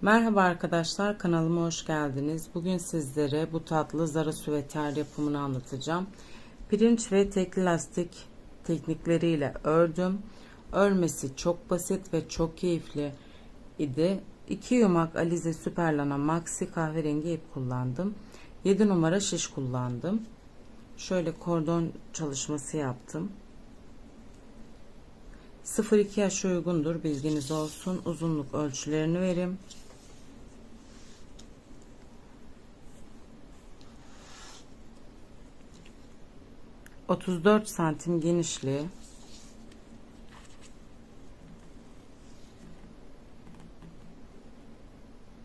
Merhaba arkadaşlar, kanalıma hoş geldiniz. Bugün sizlere bu tatlı zara süveter yapımını anlatacağım. Pirinç ve tekli lastik teknikleriyle ördüm. Örmesi çok basit ve çok keyifli idi. 2 yumak Alize Süperlana Maxi kahverengi ip kullandım. 7 numara şiş kullandım. Şöyle kordon çalışması yaptım. 0-2 yaş uygundur, bilginiz olsun. Uzunluk ölçülerini vereyim. 34 santim genişliği,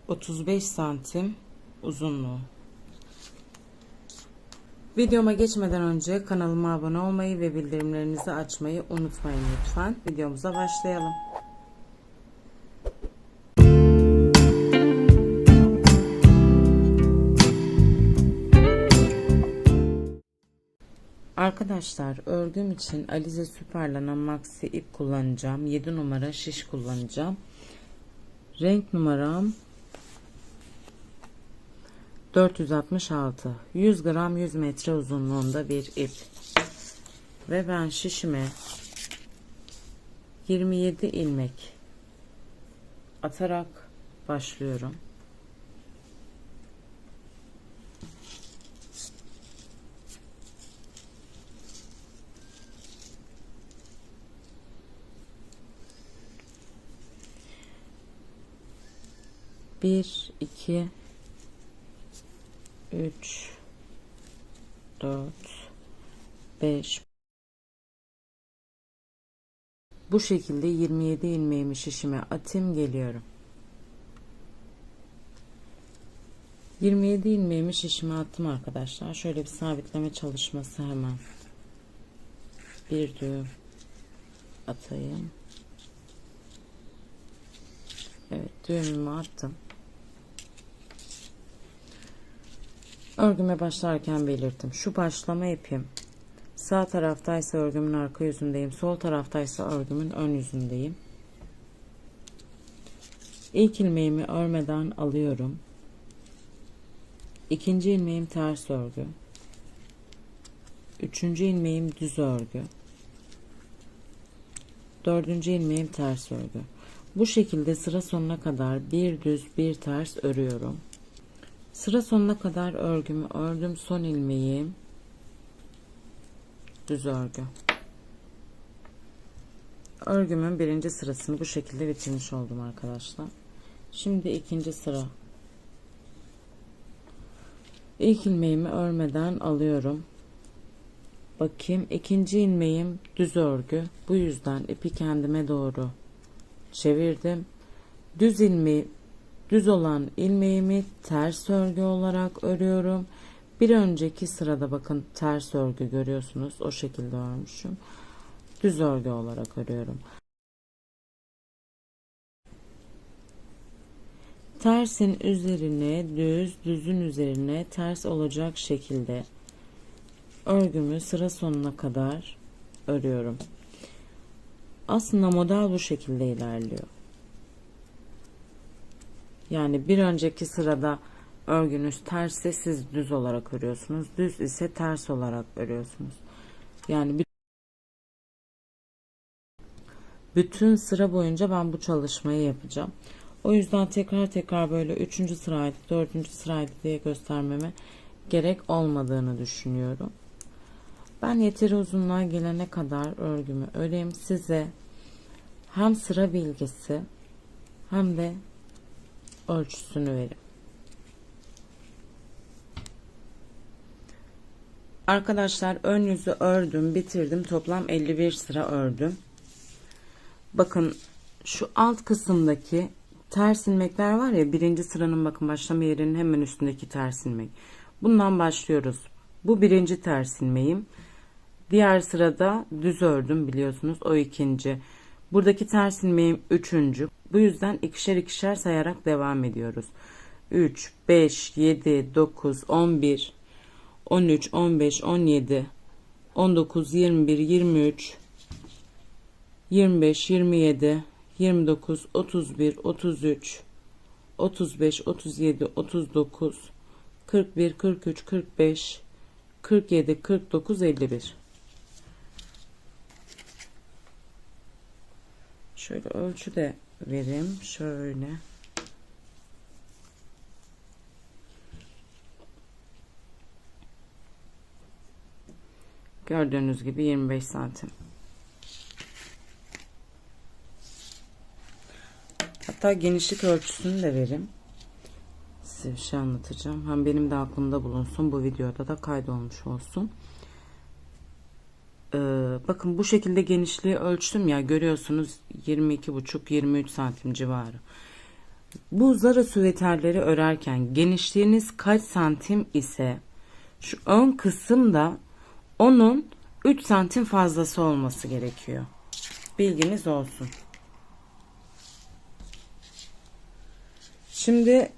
35 santim uzunluğu. Videoma geçmeden önce kanalıma abone olmayı ve bildirimlerinizi açmayı unutmayın lütfen. Videomuza başlayalım. Arkadaşlar, örgüm için Alize Süperlana Maxi ip kullanacağım. 7 numara şiş kullanacağım. Renk numaram 466. 100 gram 100 metre uzunluğunda bir ip. Ve ben şişime 27 ilmek atarak başlıyorum. Bir, iki, üç, dört, beş. Bu şekilde 27 ilmeğimi şişime atayım, geliyorum. 27 ilmeğimi şişime attım arkadaşlar. Şöyle bir sabitleme çalışması hemen. Bir düğüm atayım. Evet, düğümümü attım. Örgüme başlarken belirttim. Şu başlama ipim sağ taraftaysa örgümün arka yüzündeyim. Sol taraftaysa örgümün ön yüzündeyim. İlk ilmeğimi örmeden alıyorum. İkinci ilmeğim ters örgü. Üçüncü ilmeğim düz örgü. Dördüncü ilmeğim ters örgü. Bu şekilde sıra sonuna kadar bir düz bir ters örüyorum. Sıra sonuna kadar örgümü ördüm. Son ilmeğim düz örgü. Örgümün birinci sırasını bu şekilde bitirmiş oldum arkadaşlar. Şimdi ikinci sıra. İlk ilmeğimi örmeden alıyorum. Bakayım, ikinci ilmeğim düz örgü. Bu yüzden ipi kendime doğru çevirdim. Düz olan ilmeğimi ters örgü olarak örüyorum. Bir önceki sırada bakın ters örgü görüyorsunuz. O şekilde örmüşüm. Düz örgü olarak örüyorum. Tersin üzerine düz, düzün üzerine ters olacak şekilde örgümü sıra sonuna kadar örüyorum. Aslında model bu şekilde ilerliyor. Yani bir önceki sırada örgünüz tersse siz düz olarak örüyorsunuz. Düz ise ters olarak örüyorsunuz. Yani bütün sıra boyunca ben bu çalışmayı yapacağım. O yüzden tekrar böyle 3. sıraydı, 4. sıraydı diye göstermeme gerek olmadığını düşünüyorum. Ben yeteri uzunluğa gelene kadar örgümü öreyim. Size hem sıra bilgisi hem de ölçüsünü vereyim. Arkadaşlar, ön yüzü ördüm, bitirdim. Toplam 51 sıra ördüm. Bakın şu alt kısımdaki ters ilmekler var ya, birinci sıranın bakın başlama yerinin hemen üstündeki ters ilmek. Bundan başlıyoruz. Bu birinci ters ilmeğim. Diğer sırada düz ördüm biliyorsunuz, o ikinci. Buradaki ters ilmeğim üçüncü. Bu yüzden ikişer ikişer sayarak devam ediyoruz. 3, 5, 7, 9, 11, 13, 15, 17, 19, 21, 23, 25, 27, 29, 31, 33, 35, 37, 39, 41, 43, 45, 47, 49, 51. Şöyle ölçü de vereyim. Şöyle. Gördüğünüz gibi 25 santim. Hatta genişlik ölçüsünü de vereyim. Size bir şey anlatacağım. Hem benim de aklımda bulunsun. Bu videoda da kaydolmuş olsun. Bakın bu şekilde genişliği ölçtüm ya. Görüyorsunuz 22,5-23 santim civarı. Bu Zara süveterleri örerken genişliğiniz kaç santim ise şu ön kısımda onun 3 santim fazlası olması gerekiyor. Bilginiz olsun. Şimdi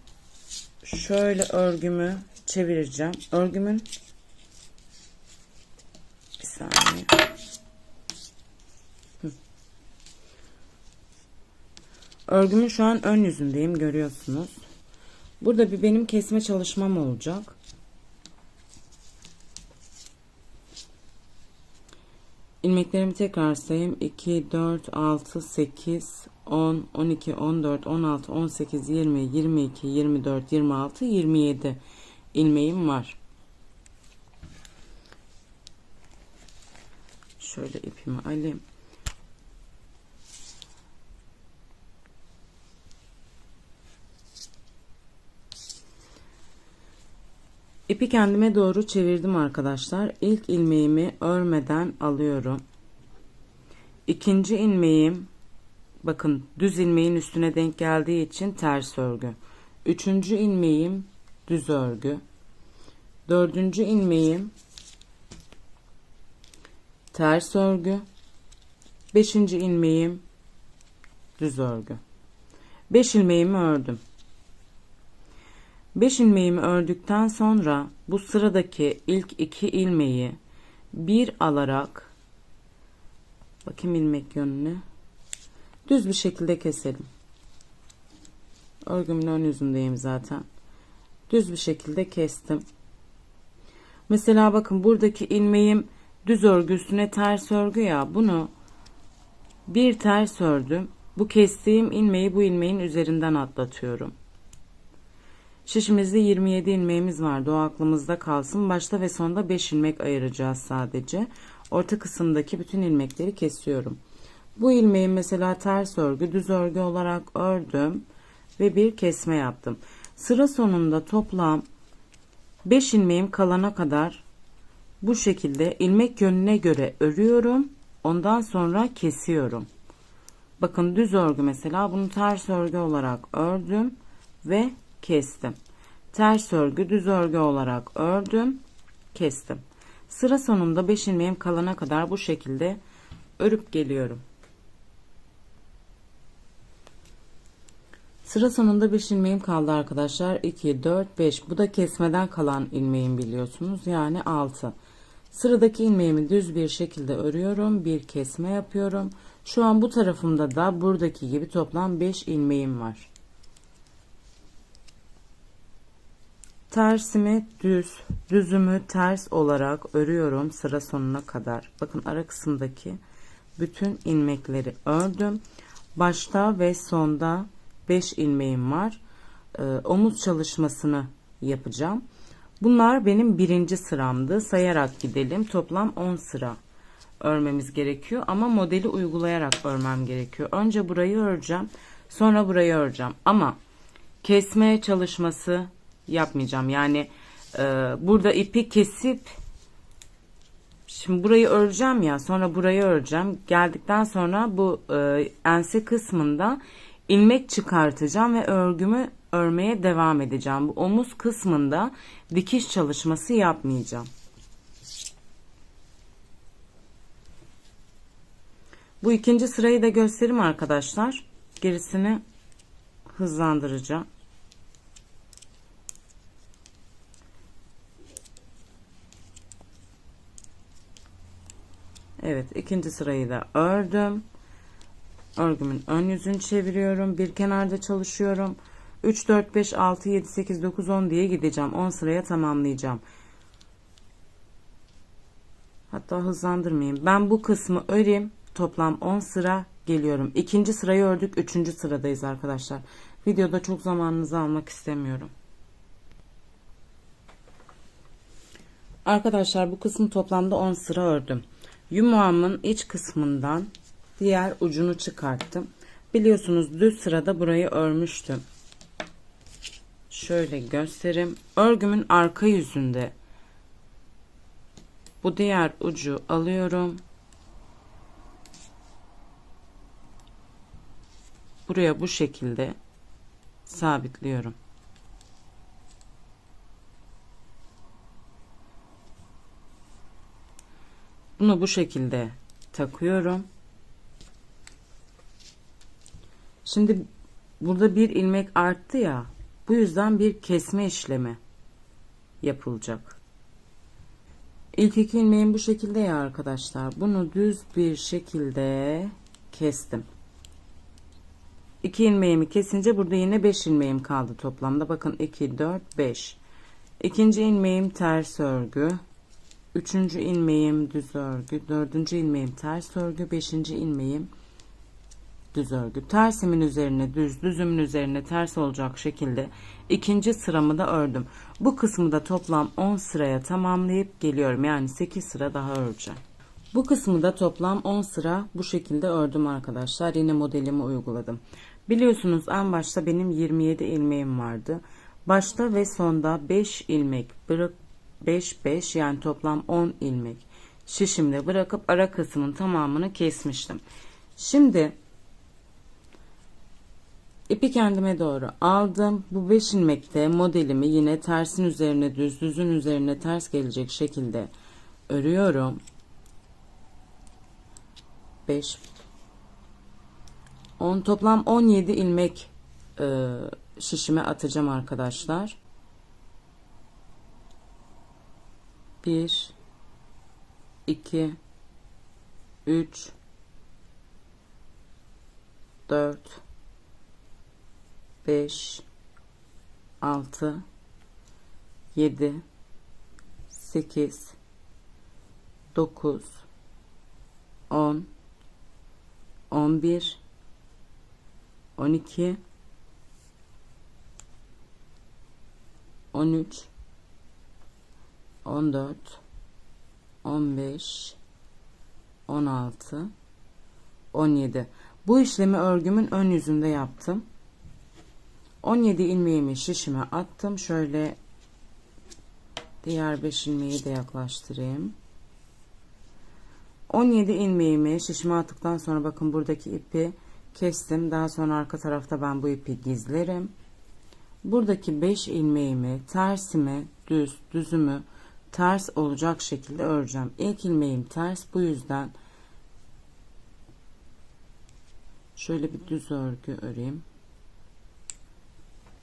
şöyle örgümü çevireceğim. Örgümün bir saniye. Örgümün şu an ön yüzündeyim, görüyorsunuz. Burada bir benim kesme çalışmam olacak. İlmeklerimi tekrar sayayım. 2, 4, 6, 8, 10, 12, 14, 16, 18, 20, 22, 24, 26, 27 ilmeğim var. Şöyle ipimi alayım. İpi kendime doğru çevirdim arkadaşlar. İlk ilmeğimi örmeden alıyorum. İkinci ilmeğim, bakın düz ilmeğin üstüne denk geldiği için ters örgü. Üçüncü ilmeğim düz örgü. Dördüncü ilmeğim ters örgü. Beşinci ilmeğim düz örgü. 5 ilmeğimi ördüm. 5 ilmeğimi ördükten sonra bu sıradaki ilk 2 ilmeği bir alarak, bakayım ilmek yönüne, düz bir şekilde keselim. Örgümün ön yüzündeyim zaten. Düz bir şekilde kestim. Mesela bakın buradaki ilmeğim düz örgü üstüne ters örgü ya, bunu bir ters ördüm. Bu kestiğim ilmeği bu ilmeğin üzerinden atlatıyorum. Şişimizde 27 ilmeğimiz vardı. O aklımızda kalsın. Başta ve sonda 5 ilmek ayıracağız sadece. Orta kısımdaki bütün ilmekleri kesiyorum. Bu ilmeği mesela ters örgü, düz örgü olarak ördüm ve bir kesme yaptım. Sıra sonunda toplam 5 ilmeğim kalana kadar bu şekilde ilmek yönüne göre örüyorum. Ondan sonra kesiyorum. Bakın düz örgü mesela, bunu ters örgü olarak ördüm ve kestim. Ters örgü, düz örgü olarak ördüm, kestim. Sıra sonunda 5 ilmeğim kalana kadar bu şekilde örüp geliyorum. Sıra sonunda 5 ilmeğim kaldı arkadaşlar. 2, 4, 5. Bu da kesmeden kalan ilmeğim biliyorsunuz. Yani 6. Sıradaki ilmeğimi düz bir şekilde örüyorum. Bir kesme yapıyorum. Şu an bu tarafımda da buradaki gibi toplam 5 ilmeğim var. Tersimi düz, düzümü ters olarak örüyorum sıra sonuna kadar. Bakın ara kısımdaki bütün ilmekleri ördüm. Başta ve sonda 5 ilmeğim var. Omuz çalışmasını yapacağım. Bunlar benim birinci sıramdı. Sayarak gidelim. Toplam 10 sıra örmemiz gerekiyor. Ama modeli uygulayarak örmem gerekiyor. Önce burayı öreceğim. Sonra burayı öreceğim. Ama kesme çalışması yapmayacağım. Yani burada ipi kesip şimdi burayı öreceğim ya, sonra burayı öreceğim. Geldikten sonra bu ense kısmında ilmek çıkartacağım ve örgümü örmeye devam edeceğim. Bu omuz kısmında dikiş çalışması yapmayacağım. Bu ikinci sırayı da göstereyim arkadaşlar. Gerisini hızlandıracağım. Evet, ikinci sırayı da ördüm. Örgümün ön yüzünü çeviriyorum. Bir kenarda çalışıyorum. 3, 4, 5, 6, 7, 8, 9, 10 diye gideceğim. 10 sıraya tamamlayacağım. Hatta hızlandırmayayım. Ben bu kısmı öreyim. Toplam 10 sıra geliyorum. İkinci sırayı ördük. Üçüncü sıradayız arkadaşlar. Videoda çok zamanınızı almak istemiyorum. Arkadaşlar bu kısmı toplamda 10 sıra ördüm. Yumağımın iç kısmından diğer ucunu çıkarttım. Biliyorsunuz düz sırada burayı örmüştüm. Şöyle göstereyim. Örgümün arka yüzünde bu diğer ucu alıyorum. Buraya bu şekilde sabitliyorum. Bunu bu şekilde takıyorum. Şimdi burada bir ilmek arttı ya. Bu yüzden bir kesme işlemi yapılacak. İlk iki ilmeğim bu şekilde ya arkadaşlar. Bunu düz bir şekilde kestim. 2 ilmeğimi kesince burada yine 5 ilmeğim kaldı toplamda. Bakın 2, 4, 5. İkinci ilmeğim ters örgü. Üçüncü ilmeğim düz örgü. Dördüncü ilmeğim ters örgü. Beşinci ilmeğim düz örgü. Tersimin üzerine düz, düzümün üzerine ters olacak şekilde ikinci sıramı da ördüm. Bu kısmı da toplam 10 sıraya tamamlayıp geliyorum. Yani 8 sıra daha öreceğim. Bu kısmı da toplam 10 sıra bu şekilde ördüm arkadaşlar. Yine modelimi uyguladım. Biliyorsunuz en başta benim 27 ilmeğim vardı. Başta ve sonda 5 ilmek bırak 5 5 yani toplam 10 ilmek şişimde bırakıp ara kısmın tamamını kesmiştim. Şimdi ipi kendime doğru aldım. Bu 5 ilmekte modelimi yine tersin üzerine düz, düzün üzerine ters gelecek şekilde örüyorum. 5 10 toplam 17 ilmek şişime atacağım arkadaşlar. 1 2 3 4 5 6 7 8 9 10 11 12 13 14 15 16 17. Bu işlemi örgümün ön yüzünde yaptım. 17 ilmeğimi şişime attım. Şöyle diğer 5 ilmeği de yaklaştırayım. 17 ilmeğimi şişime attıktan sonra bakın buradaki ipi kestim. Daha sonra arka tarafta ben bu ipi gizlerim. Buradaki 5 ilmeğimi tersime düz, düzümü ters olacak şekilde öreceğim. İlk ilmeğim ters, bu yüzden şöyle bir düz örgü öreyim.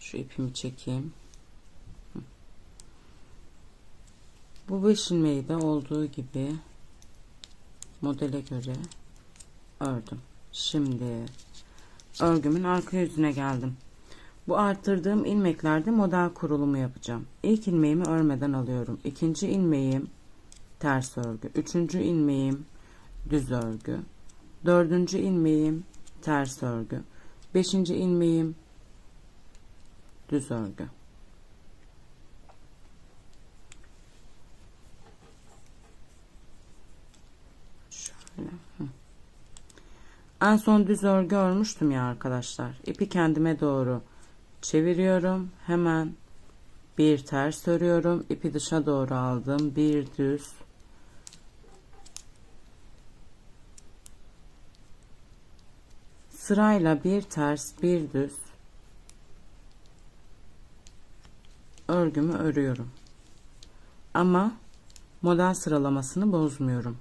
Şu ipimi çekeyim. Bu 5 ilmeği de olduğu gibi modele göre ördüm. Şimdi örgümün arka yüzüne geldim. Bu arttırdığım ilmeklerde model kurulumu yapacağım. İlk ilmeğimi örmeden alıyorum. İkinci ilmeğim ters örgü. Üçüncü ilmeğim düz örgü. Dördüncü ilmeğim ters örgü. Beşinci ilmeğim düz örgü. Şöyle. En son düz örgü örmüştüm ya arkadaşlar. İpi kendime doğru çeviriyorum. Hemen bir ters örüyorum. İpi dışa doğru aldım. Bir düz. Sırayla bir ters, bir düz örgümü örüyorum. Ama model sıralamasını bozmuyorum.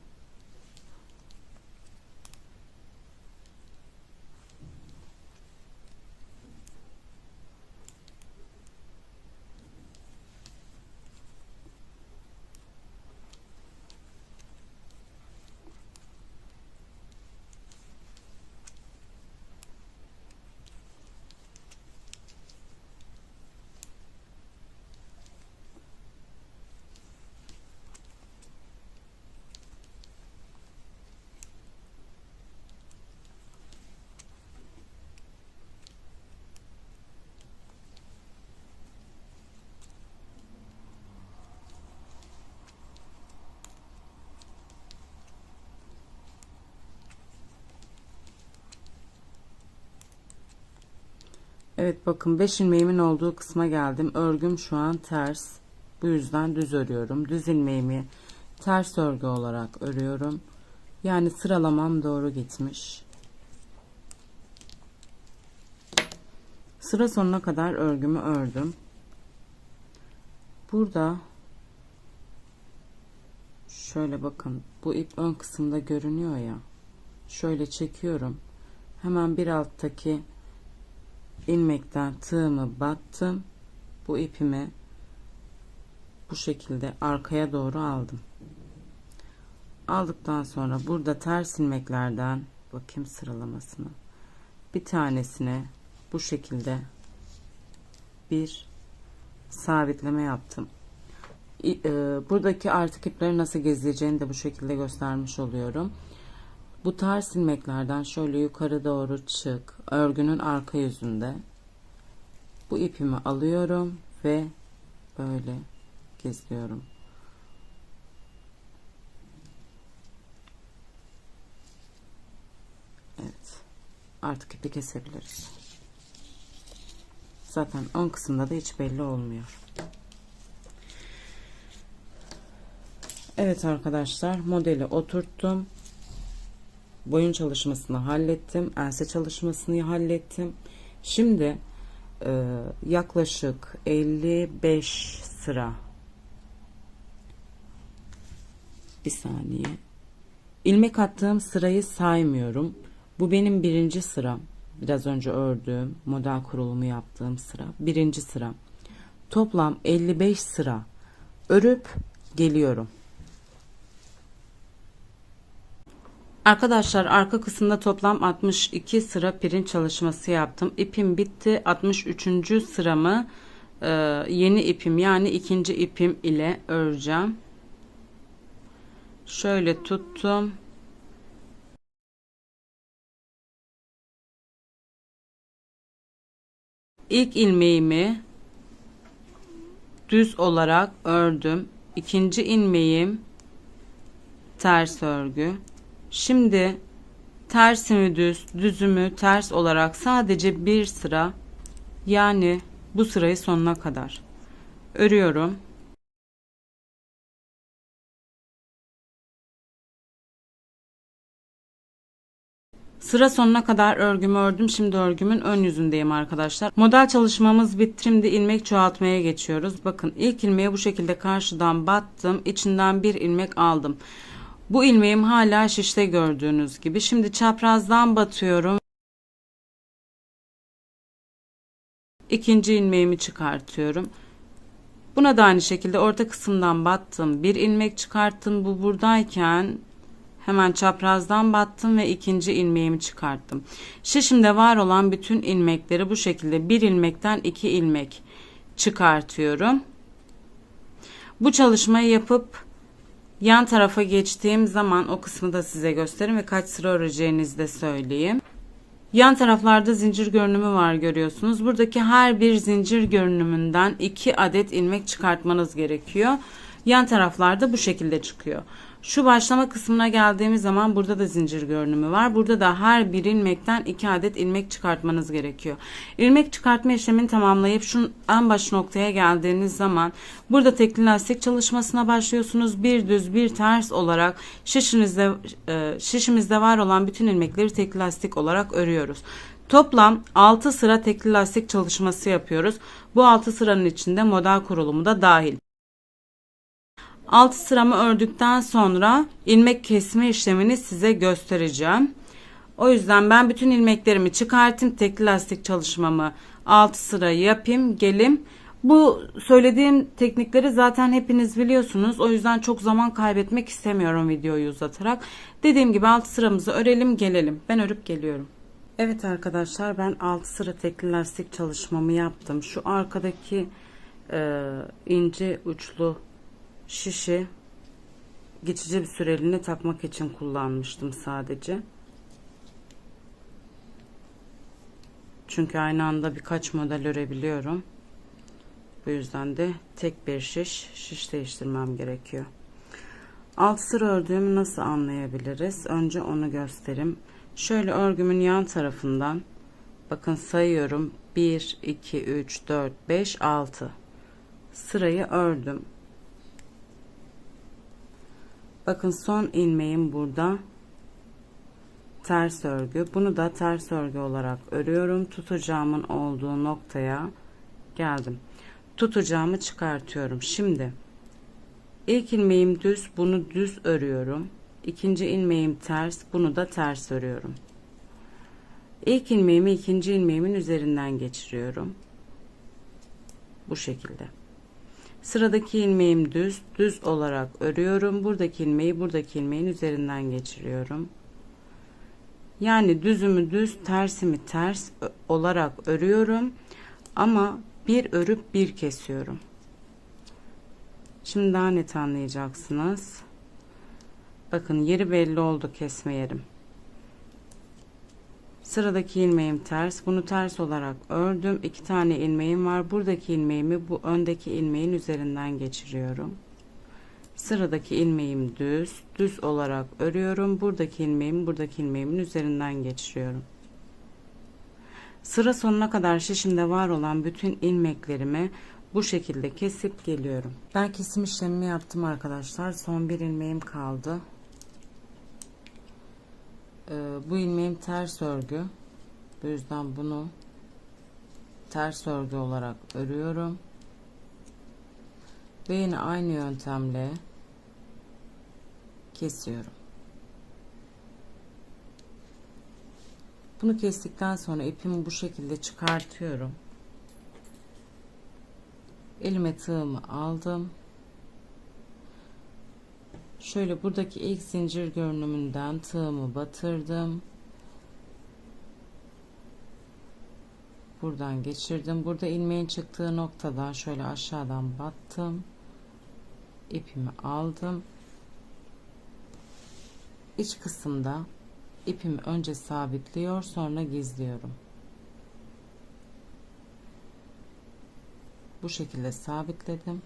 Evet bakın 5 ilmeğimin olduğu kısma geldim. Örgüm şu an ters. Bu yüzden düz örüyorum. Düz ilmeğimi ters örgü olarak örüyorum. Yani sıralamam doğru gitmiş. Sıra sonuna kadar örgümü ördüm. Burada şöyle bakın, bu ip ön kısımda görünüyor ya. Şöyle çekiyorum. Hemen bir alttaki ilmekten tığımı battım. Bu ipimi bu şekilde arkaya doğru aldım. Aldıktan sonra burada ters ilmeklerden bakayım sıralamasını. Bir tanesine bu şekilde bir sabitleme yaptım. Buradaki artık ipleri nasıl gezeceğini de bu şekilde göstermiş oluyorum. Bu ters ilmeklerden şöyle yukarı doğru çık. Örgünün arka yüzünde. Bu ipimi alıyorum ve böyle geziyorum. Evet. Artık ipi kesebiliriz. Zaten ön kısımda da hiç belli olmuyor. Evet arkadaşlar, modeli oturttum. Boyun çalışmasını hallettim. Ense çalışmasını hallettim. Şimdi yaklaşık 55 sıra, bir saniye, ilmek attığım sırayı saymıyorum. Bu benim birinci sıram. Biraz önce ördüğüm, model kurulumu yaptığım sıra. Birinci sıra. Toplam 55 sıra örüp geliyorum. Arkadaşlar arka kısımda toplam 62 sıra pirinç çalışması yaptım. İpim bitti. 63. sıramı yeni ipim yani ikinci ipim ile öreceğim. Şöyle tuttum. İlk ilmeğimi düz olarak ördüm. İkinci ilmeğim ters örgü. Şimdi tersimi düz, düzümü ters olarak sadece bir sıra, yani bu sırayı sonuna kadar örüyorum. Sıra sonuna kadar örgümü ördüm. Şimdi örgümün ön yüzündeyim arkadaşlar. Model çalışmamız bitti. Şimdi ilmek çoğaltmaya geçiyoruz. Bakın ilk ilmeğe bu şekilde karşıdan battım. İçinden bir ilmek aldım. Bu ilmeğim hala şişte gördüğünüz gibi. Şimdi çaprazdan batıyorum. İkinci ilmeğimi çıkartıyorum. Buna da aynı şekilde orta kısımdan battım. Bir ilmek çıkarttım. Bu buradayken hemen çaprazdan battım ve ikinci ilmeğimi çıkarttım. Şişimde var olan bütün ilmekleri bu şekilde bir ilmekten iki ilmek çıkartıyorum. Bu çalışmayı yapıp yan tarafa geçtiğim zaman o kısmı da size göstereyim ve kaç sıra öreceğinizi de söyleyeyim. Yan taraflarda zincir görünümü var, görüyorsunuz. Buradaki her bir zincir görünümünden 2 adet ilmek çıkartmanız gerekiyor. Yan taraflarda bu şekilde çıkıyor. Şu başlama kısmına geldiğimiz zaman burada da zincir görünümü var. Burada da her bir ilmekten 2 adet ilmek çıkartmanız gerekiyor. İlmek çıkartma işlemini tamamlayıp şu en baş noktaya geldiğiniz zaman burada tekli lastik çalışmasına başlıyorsunuz. Bir düz bir ters olarak şişimizde var olan bütün ilmekleri tekli lastik olarak örüyoruz. Toplam 6 sıra tekli lastik çalışması yapıyoruz. Bu 6 sıranın içinde model kurulumu da dahil. 6 sıramı ördükten sonra ilmek kesme işlemini size göstereceğim. O yüzden ben bütün ilmeklerimi çıkartayım. Tekli lastik çalışmamı 6 sıra yapayım. Gelim. Bu söylediğim teknikleri zaten hepiniz biliyorsunuz. O yüzden çok zaman kaybetmek istemiyorum videoyu uzatarak. Dediğim gibi 6 sıramızı örelim gelelim. Ben örüp geliyorum. Evet arkadaşlar, ben 6 sıra tekli lastik çalışmamı yaptım. Şu arkadaki ince uçlu şişi geçici bir süreliğine takmak için kullanmıştım sadece. Çünkü aynı anda birkaç model örebiliyorum. Bu yüzden de tek bir şiş değiştirmem gerekiyor. 6 sıra ördüğümü nasıl anlayabiliriz? Önce onu göstereyim. Şöyle örgümün yan tarafından Bakın sayıyorum. 1, 2, 3, 4, 5, 6. Sırayı ördüm. Bakın son ilmeğim burada. Ters örgü. Bunu da ters örgü olarak örüyorum. Tutacağımın olduğu noktaya geldim. Tutacağımı çıkartıyorum. Şimdi ilk ilmeğim düz, bunu düz örüyorum. İkinci ilmeğim ters, bunu da ters örüyorum. İlk ilmeğimi ikinci ilmeğimin üzerinden geçiriyorum. Bu şekilde. Sıradaki ilmeğim düz, düz olarak örüyorum. Buradaki ilmeği buradaki ilmeğin üzerinden geçiriyorum. Yani düzümü düz, tersimi ters olarak örüyorum. Ama bir örüp bir kesiyorum. Şimdi daha net anlayacaksınız. Bakın yeri belli oldu, kesme yerim. Sıradaki ilmeğim ters. Bunu ters olarak ördüm. 2 tane ilmeğim var. Buradaki ilmeğimi bu öndeki ilmeğin üzerinden geçiriyorum. Sıradaki ilmeğim düz. Düz olarak örüyorum. Buradaki ilmeğimi buradaki ilmeğimin üzerinden geçiriyorum. Sıra sonuna kadar şişimde var olan bütün ilmeklerimi bu şekilde kesip geliyorum. Ben kesim işlemimi yaptım arkadaşlar. Son bir ilmeğim kaldı. Bu ilmeğim ters örgü. Bu yüzden bunu ters örgü olarak örüyorum. Ve yine aynı yöntemle kesiyorum. Bunu kestikten sonra ipimi bu şekilde çıkartıyorum. Elime tığımı aldım. Şöyle buradaki ilk zincir görünümünden tığımı batırdım. Buradan geçirdim. Burada ilmeğin çıktığı noktadan şöyle aşağıdan battım. İpimi aldım. İç kısımda ipimi önce sabitliyor, sonra gizliyorum. Bu şekilde sabitledim.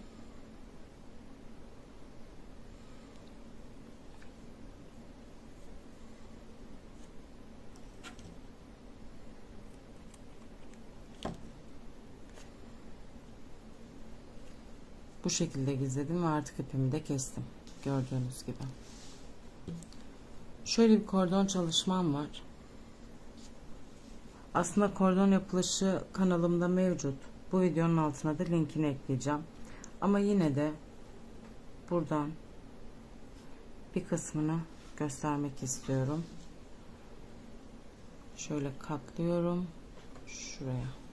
Bu şekilde gizledim ve artık ipimi de kestim. Gördüğünüz gibi. Şöyle bir kordon çalışmam var. Aslında kordon yapılışı kanalımda mevcut. Bu videonun altına da linkini ekleyeceğim. Ama yine de buradan bir kısmını göstermek istiyorum. Şöyle katlıyorum. Şuraya.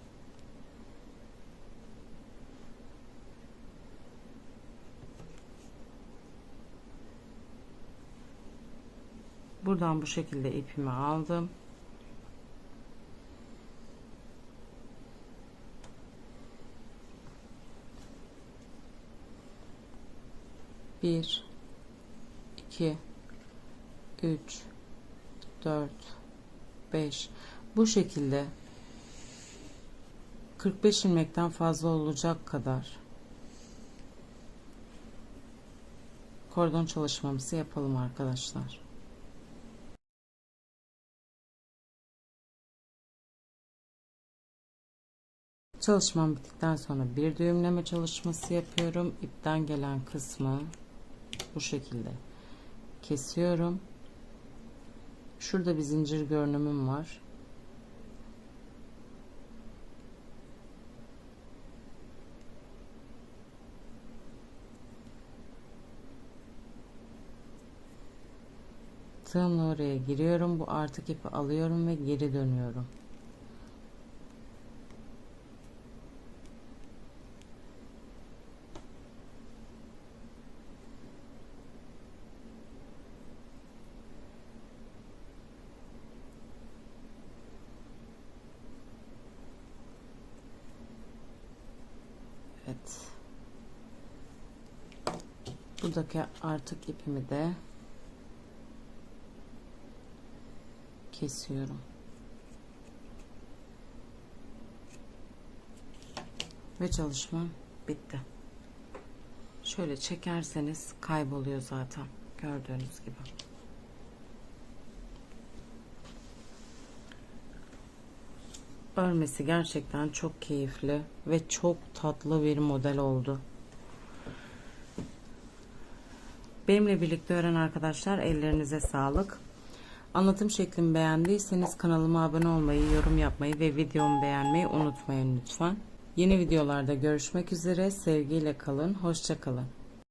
Buradan bu şekilde ipimi aldım. Bir, iki, üç, 4, 5. Bu şekilde 45 ilmekten fazla olacak kadar kordon çalışmamızı yapalım arkadaşlar. Çalışmam bittikten sonra bir düğümleme çalışması yapıyorum. İpten gelen kısmı bu şekilde kesiyorum. Şurada bir zincir görünümüm var. Tığımla oraya giriyorum. Bu artık ipi alıyorum ve geri dönüyorum. Evet. Buradaki artık ipimi de kesiyorum. Ve çalışma bitti. Şöyle çekerseniz kayboluyor zaten. Gördüğünüz gibi. örmesi gerçekten çok keyifli ve çok tatlı bir model oldu. Benimle birlikte öğren arkadaşlar, ellerinize sağlık. Anlatım şeklimi beğendiyseniz kanalıma abone olmayı, yorum yapmayı ve videomu beğenmeyi unutmayın lütfen. Yeni videolarda görüşmek üzere. Sevgiyle kalın. Hoşça kalın.